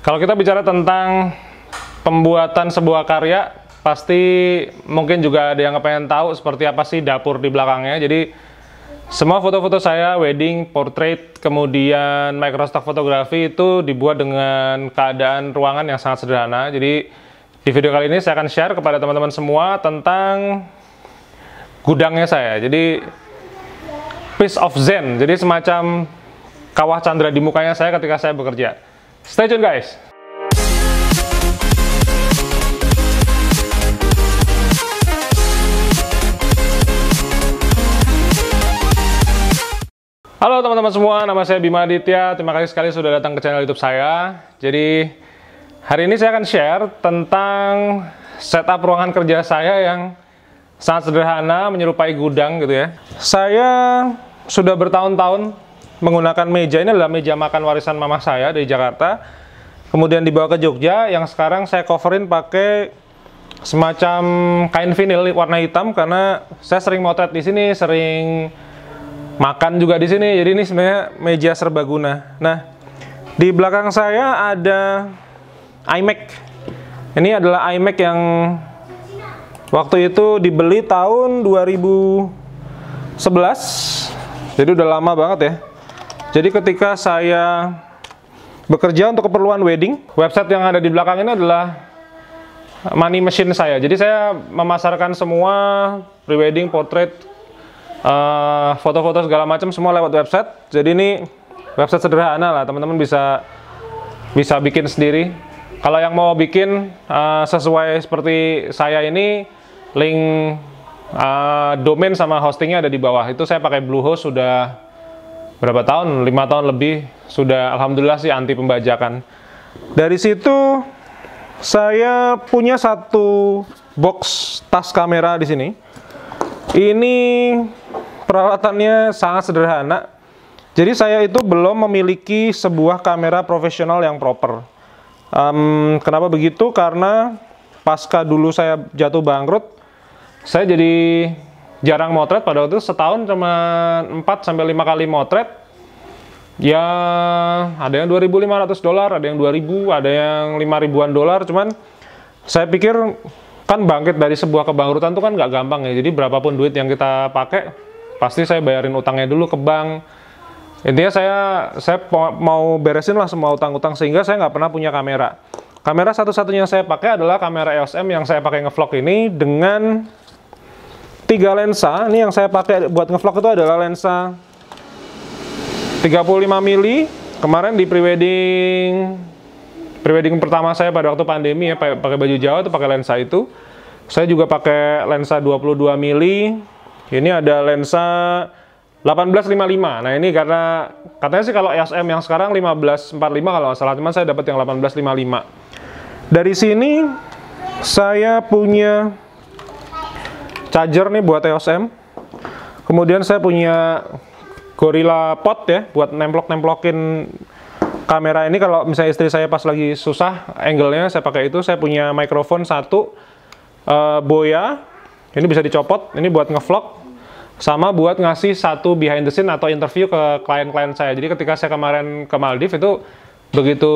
Kalau kita bicara tentang pembuatan sebuah karya, pasti mungkin juga ada yang pengen tahu seperti apa sih dapur di belakangnya. Jadi semua foto-foto saya, wedding, portrait, kemudian microstock fotografi itu dibuat dengan keadaan ruangan yang sangat sederhana. Jadi di video kali ini saya akan share kepada teman-teman semua tentang gudangnya saya. Jadi piece of zen, jadi semacam kawah candra di mukanya saya ketika saya bekerja. Stay tune guys! Halo teman-teman semua, nama saya Bima Aditya. Terima kasih sekali sudah datang ke channel YouTube saya. Jadi hari ini saya akan share tentang setup ruangan kerja saya yang sangat sederhana, menyerupai gudang gitu ya. Saya sudah bertahun-tahun menggunakan meja, ini adalah meja makan warisan mama saya dari Jakarta. Kemudian dibawa ke Jogja, yang sekarang saya coverin pakai semacam kain vinil warna hitam karena saya sering motret di sini, sering makan juga di sini. Jadi ini sebenarnya meja serbaguna. Nah, di belakang saya ada iMac. Ini adalah iMac yang waktu itu dibeli tahun 2011. Jadi udah lama banget ya. Jadi ketika saya bekerja untuk keperluan wedding, website yang ada di belakang ini adalah money machine saya. Jadi saya memasarkan semua pre-wedding, portrait, foto-foto segala macam semua lewat website. Jadi ini website sederhana lah, teman-teman bisa bikin sendiri. Kalau yang mau bikin sesuai seperti saya ini, link domain sama hostingnya ada di bawah. Itu saya pakai Bluehost sudah berapa tahun? 5 tahun lebih. Sudah alhamdulillah sih anti pembajakan. Dari situ saya punya satu box tas kamera di sini. Ini peralatannya sangat sederhana. Jadi saya itu belum memiliki sebuah kamera profesional yang proper. Kenapa begitu? Karena pasca dulu saya jatuh bangkrut, saya jadi jarang motret. Pada waktu itu setahun cuma 4-5 kali motret. Ya ada yang $2.500, ada yang 2.000, ada yang 5 ribuan dolar. Cuman saya pikir kan bangkit dari sebuah kebangkrutan itu kan nggak gampang ya. Jadi berapapun duit yang kita pakai, pasti saya bayarin utangnya dulu ke bank. Intinya saya mau beresin lah semua utang-utang sehingga saya nggak pernah punya kamera. Kamera satu-satunya yang saya pakai adalah kamera EOS M yang saya pakai ngevlog ini dengan 3 lensa. Ini yang saya pakai buat ngevlog itu adalah lensa 35 mili. Kemarin di prewedding pertama saya pada waktu pandemi ya, pakai baju Jawa itu pakai lensa itu. Saya juga pakai lensa 22 mili. Ini ada lensa 1855. Nah ini karena katanya sih kalau EOS M yang sekarang 1545 kalau nggak salah, cuman saya dapat yang 1855. Dari sini saya punya charger nih buat EOS M. Kemudian saya punya Gorilla Pod ya buat nemplok-nemplokin kamera ini. Kalau misalnya istri saya pas lagi susah angle-nya saya pakai itu. Saya punya mikrofon satu Boya. Ini bisa dicopot. Ini buat ngevlog sama buat ngasih satu behind the scene atau interview ke klien-klien saya. Jadi ketika saya kemarin ke Maldives itu begitu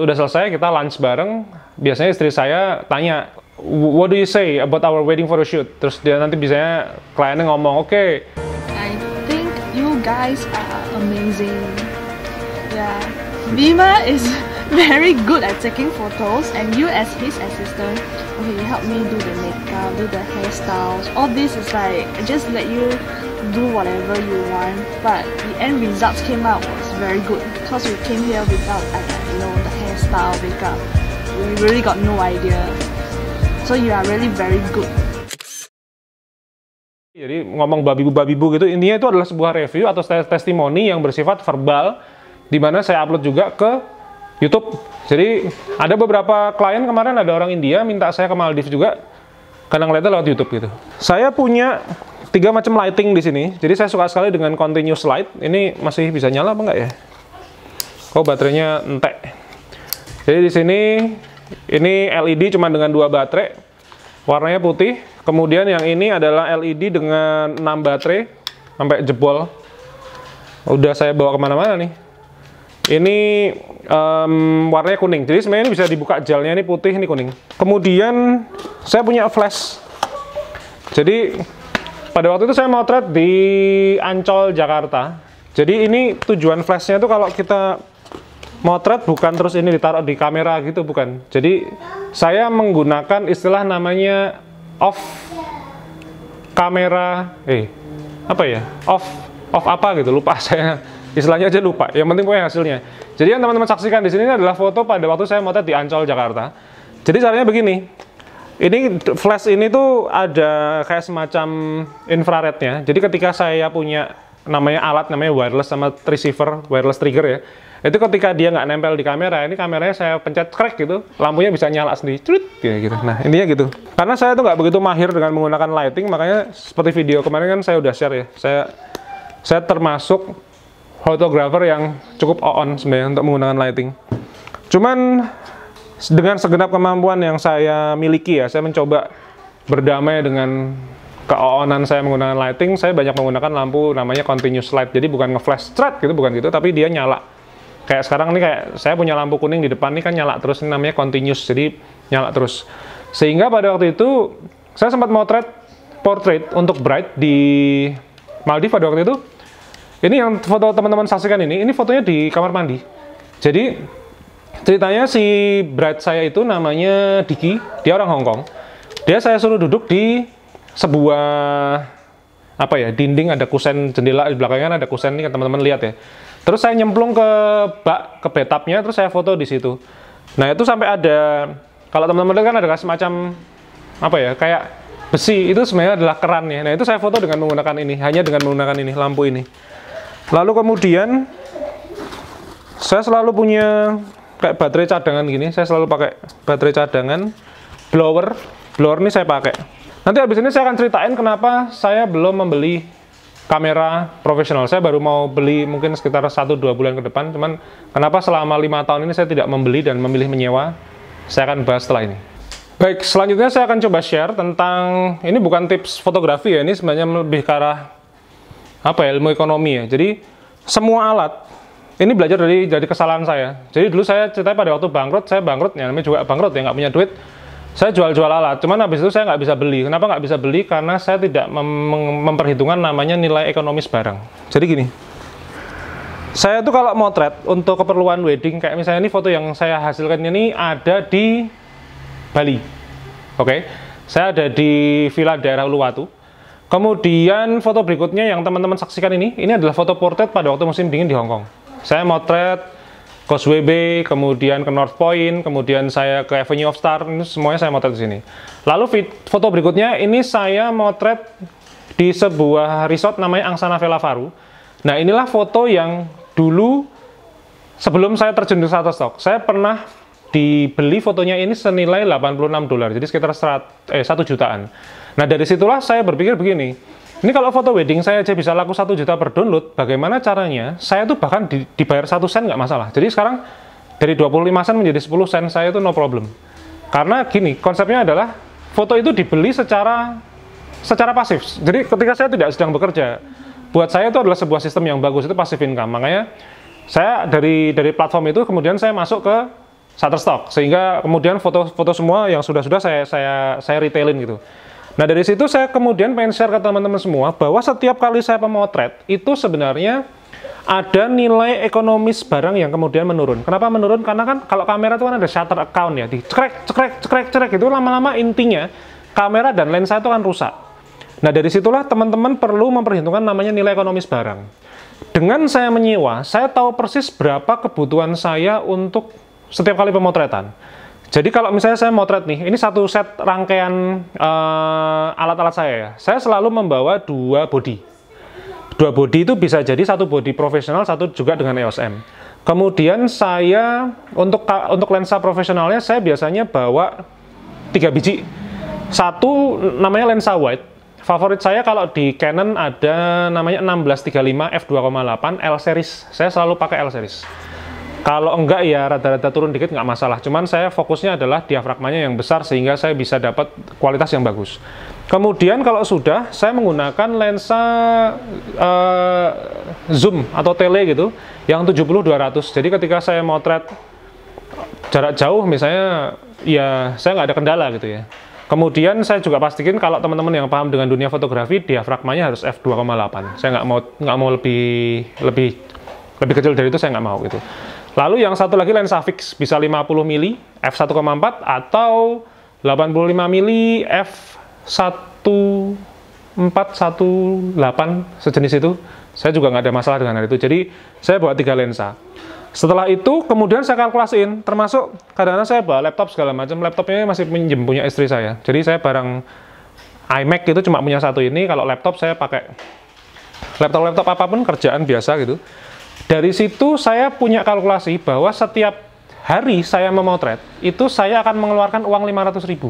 udah selesai kita lunch bareng, biasanya istri saya tanya, "What do you say about our wedding photo shoot?" Terus dia nanti biasanya kliennya ngomong, "Oke. I think you guys are amazing. Yeah, Bima is very good at taking photos, and you as his assistant, okay, you help me do the makeup, do the hairstyles. All this is like just let you do whatever you want, but the end results came out was very good because we came here without the hairstyle, makeup. We really got no idea. So you are really very good." Jadi ngomong babibu gitu, intinya itu adalah sebuah review atau testimoni yang bersifat verbal, di mana saya upload juga ke YouTube. Jadi ada beberapa klien kemarin, ada orang India minta saya ke Maldives juga, kadang ngeliatnya lewat YouTube gitu. Saya punya 3 macam lighting di sini. Jadi saya suka sekali dengan continuous light. Ini masih bisa nyala apa enggak ya? Oh baterainya entek. Jadi di sini ini LED cuma dengan 2 baterai, warnanya putih. Kemudian yang ini adalah LED dengan 6 baterai sampai jebol. Udah saya bawa kemana-mana nih. Ini warnanya kuning. Jadi sebenarnya ini bisa dibuka gelnya, ini putih, ini kuning. Kemudian saya punya flash. Jadi pada waktu itu saya motret di Ancol, Jakarta. Jadi ini tujuan flashnya itu kalau kita motret bukan terus ini ditaruh di kamera gitu, bukan. Jadi saya menggunakan istilah namanya off kamera, apa ya? Off apa gitu, lupa saya. Istilahnya aja lupa, yang penting pokoknya hasilnya. Jadi yang teman-teman saksikan di sini adalah foto pada waktu saya motret di Ancol, Jakarta. Jadi caranya begini, ini flash ini tuh ada kayak semacam infrarednya. Jadi ketika saya punya namanya alat, namanya wireless sama receiver, wireless trigger ya, itu ketika dia nggak nempel di kamera, ini kameranya saya pencet crack gitu, lampunya bisa nyala sendiri, crut, gitu. Nah intinya gitu. Karena saya tuh nggak begitu mahir dengan menggunakan lighting, makanya seperti video kemarin kan saya udah share ya, saya termasuk fotografer yang cukup on sebenarnya untuk menggunakan lighting. Cuman dengan segenap kemampuan yang saya miliki ya, saya mencoba berdamai dengan keonan saya menggunakan lighting. Saya banyak menggunakan lampu namanya continuous light. Jadi bukan nge-flash straight gitu, bukan gitu, tapi dia nyala. Kayak sekarang nih, kayak saya punya lampu kuning di depan nih kan nyala terus, ini namanya continuous, jadi nyala terus. Sehingga pada waktu itu saya sempat motret portrait untuk bride di Maldives pada waktu itu. Ini yang foto teman-teman saksikan ini fotonya di kamar mandi. Jadi ceritanya si bride saya itu namanya Diki, dia orang Hong Kong. Dia saya suruh duduk di sebuah apa ya, dinding, ada kusen jendela di belakangnya, ada kusen, ini kan teman-teman lihat ya. Terus saya nyemplung ke bathtubnya, terus saya foto di situ. Nah itu sampai ada, kalau teman-teman lihat kan ada semacam apa ya, kayak besi, itu sebenarnya adalah kerannya. Nah itu saya foto dengan menggunakan ini, hanya dengan menggunakan ini, lampu ini. Lalu kemudian saya selalu punya kayak baterai cadangan gini, saya selalu pakai baterai cadangan, blower ini saya pakai. Nanti habis ini saya akan ceritain kenapa saya belum membeli kamera profesional. Saya baru mau beli mungkin sekitar 1-2 bulan ke depan, cuman kenapa selama 5 tahun ini saya tidak membeli dan memilih menyewa, saya akan bahas setelah ini. Baik, selanjutnya saya akan coba share tentang, ini bukan tips fotografi ya, ini sebenarnya lebih ke arah apa ya, ilmu ekonomi ya. Jadi semua alat ini belajar dari kesalahan saya. Jadi dulu saya ceritanya pada waktu bangkrut, saya bangkrut ya, namanya juga bangkrut ya, nggak punya duit, saya jual-jual alat. Cuman habis itu saya nggak bisa beli. Kenapa nggak bisa beli? Karena saya tidak memperhitungkan namanya nilai ekonomis barang. Jadi gini, saya tuh kalau motret untuk keperluan wedding, kayak misalnya ini foto yang saya hasilkan ini ada di Bali. Oke, saya ada di villa daerah Uluwatu. Kemudian foto berikutnya yang teman-teman saksikan ini adalah foto portrait pada waktu musim dingin di Hong Kong. Saya motret Causeway Bay, kemudian ke North Point, kemudian saya ke Avenue of Stars, ini semuanya saya motret di sini. Lalu foto berikutnya ini saya motret di sebuah resort namanya Angsana Villa Varu. Nah inilah foto yang dulu sebelum saya terjun di Shutterstock, saya pernah dibeli fotonya ini senilai $86, jadi sekitar 1 jutaan. Nah dari situlah saya berpikir begini, ini kalau foto wedding saya aja bisa laku 1 juta per download, bagaimana caranya saya tuh bahkan dibayar 1 sen nggak masalah. Jadi sekarang dari 25 sen menjadi 10 sen saya itu no problem. Karena gini, konsepnya adalah foto itu dibeli secara pasif. Jadi ketika saya tidak sedang bekerja, buat saya itu adalah sebuah sistem yang bagus, itu passive income. Makanya saya dari platform itu kemudian saya masuk ke Shutterstock, sehingga kemudian foto-foto semua yang sudah saya retailin gitu. Nah dari situ saya kemudian pengen share ke teman-teman semua bahwa setiap kali saya pemotret itu sebenarnya ada nilai ekonomis barang yang kemudian menurun. Kenapa menurun? Karena kan kalau kamera itu kan ada shutter account ya, di cekrek itu lama-lama intinya kamera dan lensa itu kan rusak. Nah dari situlah teman-teman perlu memperhitungkan namanya nilai ekonomis barang. Dengan saya menyewa, saya tahu persis berapa kebutuhan saya untuk setiap kali pemotretan. Jadi kalau misalnya saya motret nih, ini satu set rangkaian alat-alat saya ya. Saya selalu membawa 2 body. 2 body itu bisa jadi satu body profesional, satu juga dengan EOS M. Kemudian saya untuk lensa profesionalnya saya biasanya bawa 3 biji. Satu namanya lensa wide. Favorit saya kalau di Canon ada namanya 1635 f2,8 L series. Saya selalu pakai L series. Kalau enggak ya rada-rada turun dikit nggak masalah. Cuman saya fokusnya adalah diafragmanya yang besar sehingga saya bisa dapat kualitas yang bagus. Kemudian kalau sudah, saya menggunakan lensa zoom atau tele gitu, yang 70-200. Jadi ketika saya motret jarak jauh misalnya, ya saya nggak ada kendala gitu ya. Kemudian saya juga pastikan kalau teman-teman yang paham dengan dunia fotografi, diafragmanya harus f2,8. Saya nggak mau lebih kecil dari itu, saya nggak mau gitu. Lalu yang satu lagi lensa fix, bisa 50 mili f1,4 atau 85 mili f1418 sejenis itu. Saya juga nggak ada masalah dengan hal itu. Jadi saya bawa 3 lensa. Setelah itu kemudian saya kalkulasiin, termasuk kadang-kadang saya bawa laptop segala macam. Laptopnya masih pinjem punya istri saya. Jadi saya barang iMac itu cuma punya satu ini. Kalau laptop saya pakai laptop apapun, kerjaan biasa gitu. Dari situ saya punya kalkulasi bahwa setiap hari saya memotret itu saya akan mengeluarkan uang 500.000.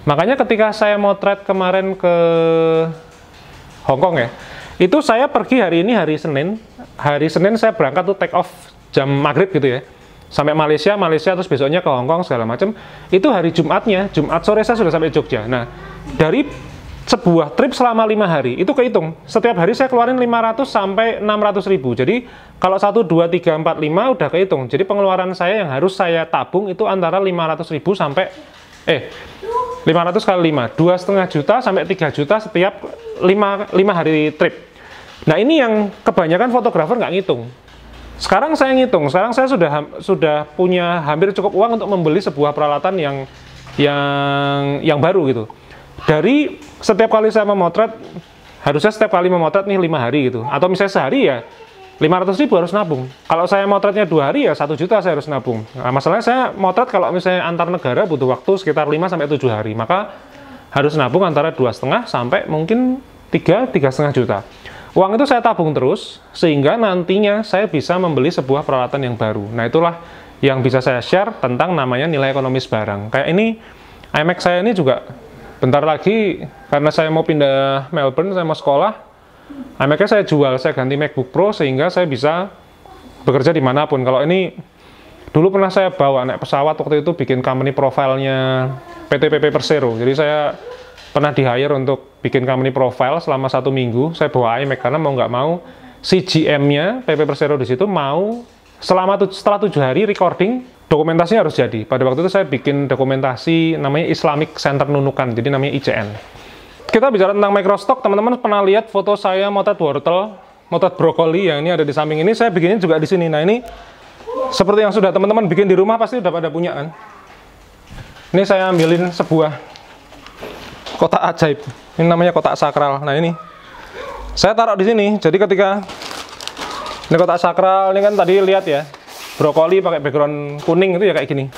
Makanya ketika saya motret kemarin ke Hong Kong ya, itu saya pergi hari ini hari Senin. Hari Senin saya berangkat tuh take off jam maghrib gitu ya, sampai Malaysia terus besoknya ke Hong Kong segala macam. Itu hari Jumatnya, Jumat sore saya sudah sampai Jogja. Nah, dari sebuah trip selama 5 hari, itu kehitung. Setiap hari saya keluarin 500 sampai 600 ribu. Jadi, kalau 1, 2, 3, 4, 5 udah kehitung. Jadi, pengeluaran saya yang harus saya tabung itu antara 500 ribu sampai 500 kali 5, 2,5 juta sampai 3 juta setiap 5 hari trip. Nah, ini yang kebanyakan fotografer nggak ngitung. Sekarang saya ngitung, sekarang saya sudah punya hampir cukup uang untuk membeli sebuah peralatan yang baru gitu. Dari setiap kali saya memotret, harusnya setiap kali memotret nih 5 hari gitu. Atau misalnya sehari ya 500 ribu harus nabung. Kalau saya motretnya 2 hari ya 1 juta saya harus nabung. Nah, masalahnya saya motret kalau misalnya antar negara butuh waktu sekitar 5 sampai 7 hari. Maka harus nabung antara 2,5 sampai mungkin 3,5 juta. Uang itu saya tabung terus, sehingga nantinya saya bisa membeli sebuah peralatan yang baru. Nah, itulah yang bisa saya share tentang namanya nilai ekonomis barang. Kayak ini, iMac saya ini juga bentar lagi, karena saya mau pindah Melbourne, saya mau sekolah, iMac-nya saya jual, saya ganti MacBook Pro, sehingga saya bisa bekerja dimanapun. Kalau ini, dulu pernah saya bawa naik pesawat, waktu itu bikin company profile-nya PT PP Persero. Jadi saya pernah di-hire untuk bikin company profile selama 1 minggu. Saya bawa iMac karena mau nggak mau si GM-nya PP Persero di situ mau setelah 7 hari recording, dokumentasinya harus jadi. Pada waktu itu saya bikin dokumentasi namanya Islamic Center Nunukan, jadi namanya ICN. Kita bicara tentang microstock, teman-teman pernah lihat foto saya motret wortel, motret brokoli yang ini ada di samping ini, saya bikinnya juga di sini. Nah, ini seperti yang sudah teman-teman bikin di rumah pasti udah pada punya kan. Ini saya ambilin sebuah kotak ajaib. Ini namanya kotak sakral. Nah, ini saya taruh di sini. Jadi ketika ini kotak sakral, ini kan tadi lihat ya, brokoli pakai background kuning itu ya kayak gini.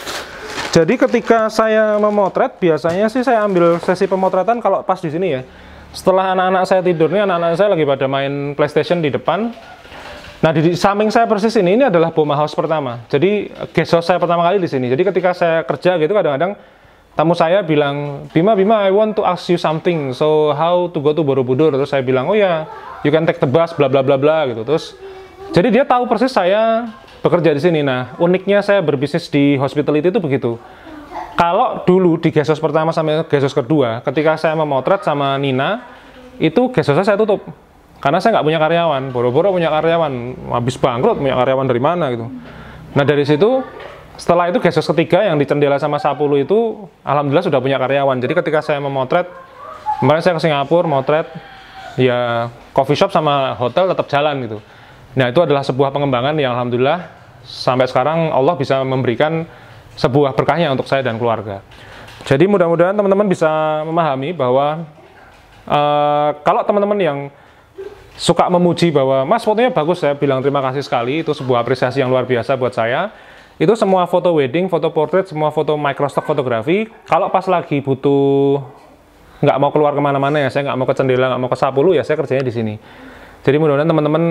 Jadi ketika saya memotret, biasanya sih saya ambil sesi pemotretan kalau pas di sini ya. Setelah anak-anak saya tidur, nih anak-anak saya lagi pada main PlayStation di depan. Nah, di samping saya persis ini adalah Boma House pertama. Jadi guest house saya pertama kali di sini. Jadi ketika saya kerja gitu, kadang-kadang tamu saya bilang, Bima, I want to ask you something. So how to go to Borobudur? Terus saya bilang, oh ya, you can take the bus, bla bla bla bla gitu. Terus jadi dia tahu persis saya bekerja di sini. Nah, uniknya saya berbisnis di hospitality itu begitu. Kalau dulu di guest house pertama sampai guest house kedua, ketika saya memotret sama Nina, itu guest house saya tutup. Karena saya nggak punya karyawan. Boro-boro punya karyawan, habis bangkrut, punya karyawan dari mana gitu. Nah, dari situ setelah itu guest house ketiga yang di Cendela sama 10 itu alhamdulillah sudah punya karyawan. Jadi ketika saya memotret, kemarin saya ke Singapura motret, ya coffee shop sama hotel tetap jalan gitu. Nah, itu adalah sebuah pengembangan yang alhamdulillah sampai sekarang Allah bisa memberikan sebuah berkahnya untuk saya dan keluarga. Jadi mudah-mudahan teman-teman bisa memahami bahwa kalau teman-teman yang suka memuji bahwa Mas fotonya bagus, saya bilang terima kasih sekali, itu sebuah apresiasi yang luar biasa buat saya. Itu semua foto wedding, foto portrait, semua foto microstock fotografi. Kalau pas lagi butuh, nggak mau keluar kemana-mana ya, saya nggak mau ke Cendela, nggak mau ke 10 ya, saya kerjanya di sini. Jadi mudah-mudahan teman-teman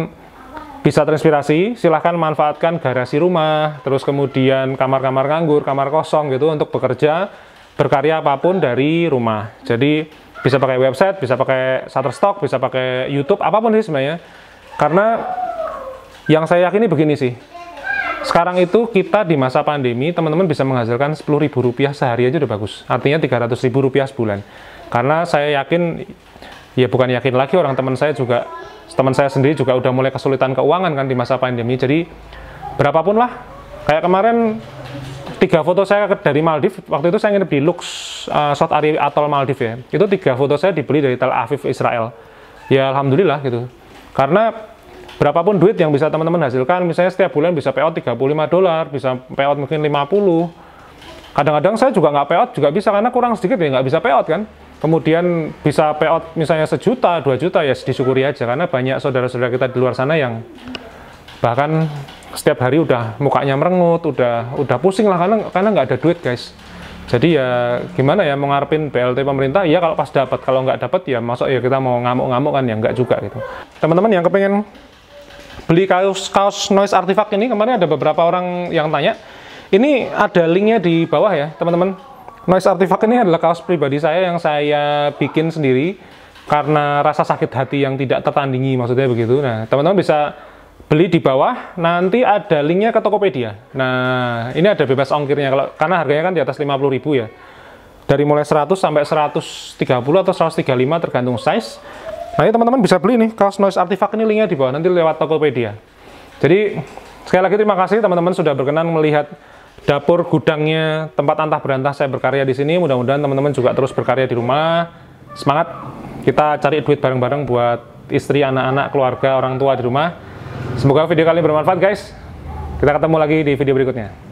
bisa terinspirasi, silahkan manfaatkan garasi rumah, terus kemudian kamar-kamar nganggur, kamar kosong gitu untuk bekerja, berkarya apapun dari rumah. Jadi bisa pakai website, bisa pakai Shutterstock, bisa pakai YouTube, apapun sih sebenarnya. Karena yang saya yakini begini sih, sekarang itu kita di masa pandemi, teman-teman bisa menghasilkan Rp10.000 sehari aja udah bagus. Artinya Rp300.000 sebulan. Karena saya yakin, ya bukan yakin lagi, orang teman saya sendiri juga udah mulai kesulitan keuangan kan di masa pandemi. Jadi berapapun lah, kayak kemarin 3 foto saya dari Maldives, waktu itu saya nginep di Lux South Ari Atoll Maldives ya. Itu 3 foto saya dibeli dari Tel Aviv, Israel. Ya alhamdulillah gitu. Karena berapapun duit yang bisa teman-teman hasilkan, misalnya setiap bulan bisa payout $35, bisa payout mungkin 50. Kadang-kadang saya juga nggak payout juga bisa, karena kurang sedikit ya nggak bisa payout kan. Kemudian bisa payout misalnya 1 juta, 2 juta, ya disyukuri aja. Karena banyak saudara-saudara kita di luar sana yang bahkan setiap hari udah mukanya merengut, udah pusing lah karena nggak ada duit guys. Jadi ya gimana ya, mau ngarepin BLT pemerintah, ya kalau pas dapat, kalau nggak dapat ya masuk ya kita mau ngamuk-ngamuk kan, ya nggak juga gitu. Teman-teman yang kepengen beli kaos Noise Artifact ini, kemarin ada beberapa orang yang tanya, ini ada linknya di bawah ya teman-teman. Noise Artifact ini adalah kaos pribadi saya yang saya bikin sendiri karena rasa sakit hati yang tidak tertandingi, maksudnya begitu. Nah, teman-teman bisa beli di bawah, nanti ada linknya ke Tokopedia. Nah, ini ada bebas ongkirnya, karena harganya kan di atas 50.000 ya. Dari mulai 100 sampai 130 atau 135 tergantung size. Nah, ini teman-teman bisa beli nih, kaos Noise Artifact ini, linknya di bawah, nanti lewat Tokopedia. Jadi, sekali lagi terima kasih teman-teman sudah berkenan melihat dapur gudangnya tempat antah berantah saya berkarya di sini. Mudah-mudahan teman-teman juga terus berkarya di rumah. Semangat, kita cari duit bareng-bareng buat istri, anak-anak, keluarga, orang tua di rumah. Semoga video kali ini bermanfaat guys. Kita ketemu lagi di video berikutnya.